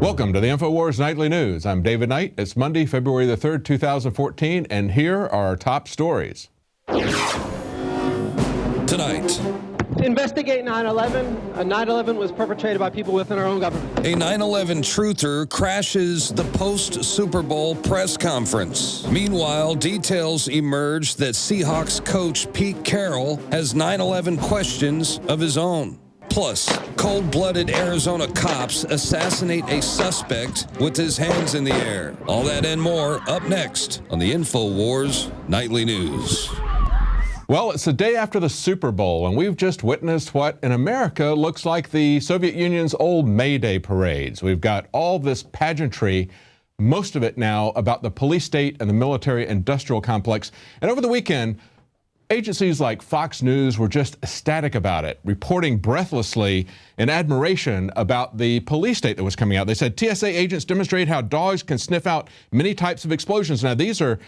Welcome to the InfoWars Nightly News. I'm David Knight. It's Monday, February the 3rd, 2014, and here are our top stories. Tonight, investigate 9/11. 9/11 was perpetrated by people within our own government. a 9/11 truther crashes the post-Super Bowl press conference. Meanwhile, details emerge that Seahawks coach Pete Carroll has 9/11 questions of his own. Plus, cold-blooded Arizona cops assassinate a suspect with his hands in the air. All that and more up next on the InfoWars Nightly News. Well, it's the day after the Super Bowl, and we've just witnessed what in America looks like the Soviet Union's old May Day parades. We've got all this pageantry, most of it now about the police state and the military-industrial complex. And over the weekend, agencies like Fox News were just ecstatic about it, reporting breathlessly in admiration about the police state that was coming out. They said TSA agents demonstrate how dogs can sniff out many types of explosions. Now, these are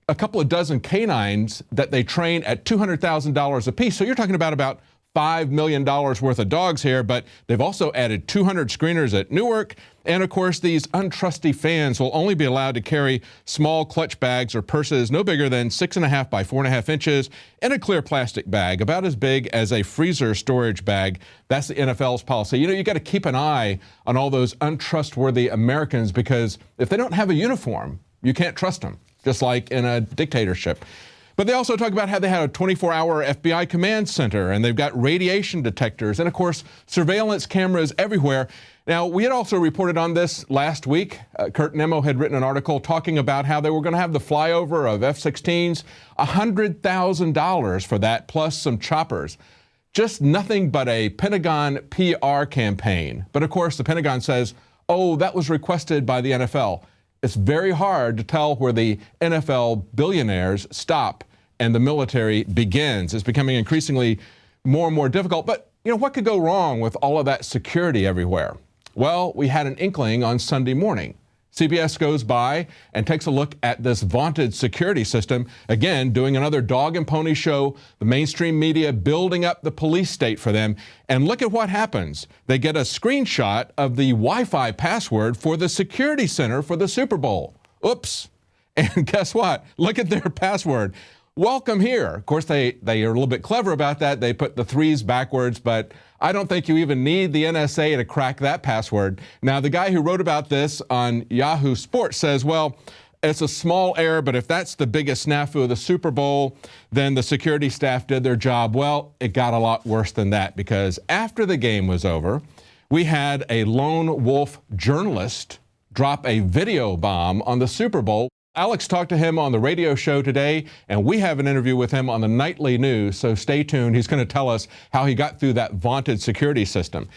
a couple of dozen canines that they train at $200,000 apiece. So you're talking about $5 million worth of dogs here, but they've also added 200 screeners at Newark. And of course, these untrusty fans will only be allowed to carry small clutch bags or purses no bigger than 6.5 by 4.5 inches in a clear plastic bag, about as big as a freezer storage bag. That's the NFL's policy. You know, you got to keep an eye on all those untrustworthy Americans, because if they don't have a uniform, you can't trust them, just like in a dictatorship. But they also talk about how they had a 24-hour FBI command center, and they've got radiation detectors, and of course, surveillance cameras everywhere. Now, we had also reported on this last week. Kurt Nimmo had written an article talking about how they were going to have the flyover of F-16s, $100,000 for that, plus some choppers. Just nothing but a Pentagon PR campaign. But of course, the Pentagon says, oh, that was requested by the NFL. It's very hard to tell where the NFL billionaires stop and the military begins. It's becoming increasingly more and more difficult. But, you know, what could go wrong with all of that security everywhere? Well, we had an inkling on Sunday morning. CBS goes by and takes a look at this vaunted security system, again, doing another dog and pony show, the mainstream media building up the police state for them. And look at what happens. They get a screenshot of the Wi-Fi password for the security center for the Super Bowl. Oops. And guess what? Look at their password. Welcome here. Of course, they are a little bit clever about that. They put the 3s backwards, but I don't think you even need the NSA to crack that password. Now, the guy who wrote about this on Yahoo Sports says, well, it's a small error, but if that's the biggest snafu of the Super Bowl, then the security staff did their job. Well, it got a lot worse than that, because after the game was over, we had a lone wolf journalist drop a video bomb on the Super Bowl. Alex talked to him on the radio show today, and we have an interview with him on the Nightly News, so stay tuned. He's going to tell us how he got through that vaunted security system.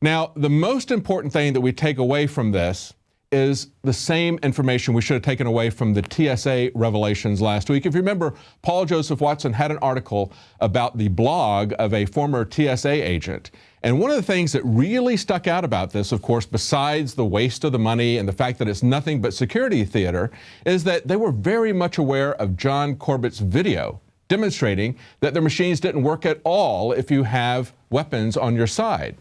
Now, the most important thing that we take away from this is the same information we should have taken away from the TSA revelations last week. If you remember, Paul Joseph Watson had an article about the blog of a former TSA agent. And one of the things that really stuck out about this, of course, besides the waste of the money and the fact that it's nothing but security theater, is that they were very much aware of John Corbett's video demonstrating that their machines didn't work at all if you have weapons on your side.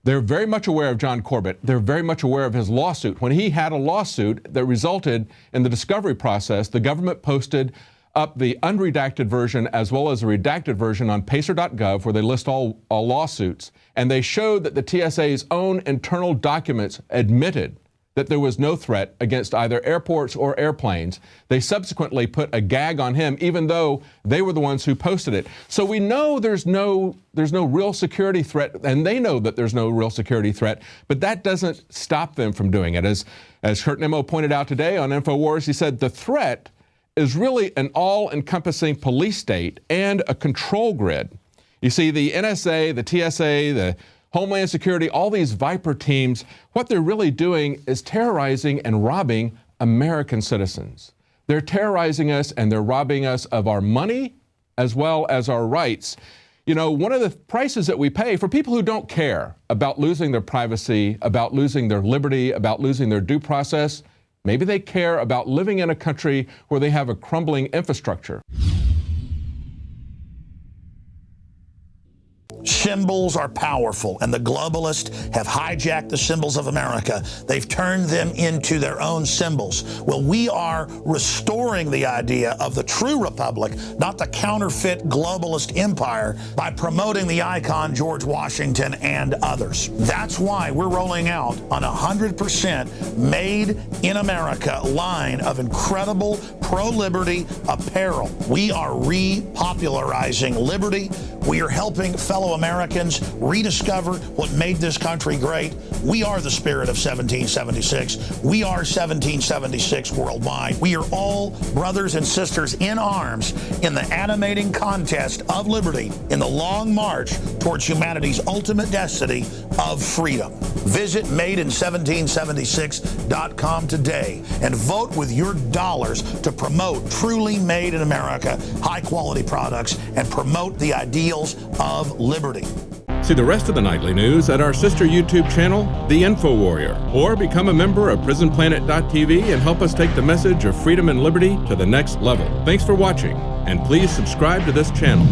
They're very much aware of John Corbett. They're very much aware of his lawsuit. When he had a lawsuit that resulted in the discovery process, the government posted up the unredacted version as well as the redacted version on pacer.gov, where they list all lawsuits. And they showed that the TSA's own internal documents admitted that there was no threat against either airports or airplanes. They subsequently put a gag on him, even though they were the ones who posted it. So we know there's no real security threat, and they know that there's no real security threat, but that doesn't stop them from doing it. As Kurt Nimmo pointed out today on InfoWars, he said the threat is really an all-encompassing police state and a control grid. You see, the NSA, the TSA, the Homeland Security, all these Viper teams, what they're really doing is terrorizing and robbing American citizens. They're terrorizing us, and they're robbing us of our money as well as our rights. You know, one of the prices that we pay for people who don't care about losing their privacy, about losing their liberty, about losing their due process, maybe they care about living in a country where they have a crumbling infrastructure. Symbols are powerful, and the globalists have hijacked the symbols of America. They've turned them into their own symbols. Well, we are restoring the idea of the true republic, not the counterfeit globalist empire, by promoting the icon George Washington and others. That's why we're rolling out an 100% made in America line of incredible pro-liberty apparel. We are repopularizing liberty. We are helping fellow Americans rediscover what made this country great. We are the spirit of 1776. We are 1776 worldwide. We are all brothers and sisters in arms in the animating contest of liberty in the long march towards humanity's ultimate destiny of freedom. Visit madein1776.com today and vote with your dollars to promote truly made in America, high-quality products, and promote the ideals of liberty. See the rest of the nightly news at our sister YouTube channel, The Info Warrior, or become a member of PrisonPlanet.tv and help us take the message of freedom and liberty to the next level. Thanks for watching, and please subscribe to this channel.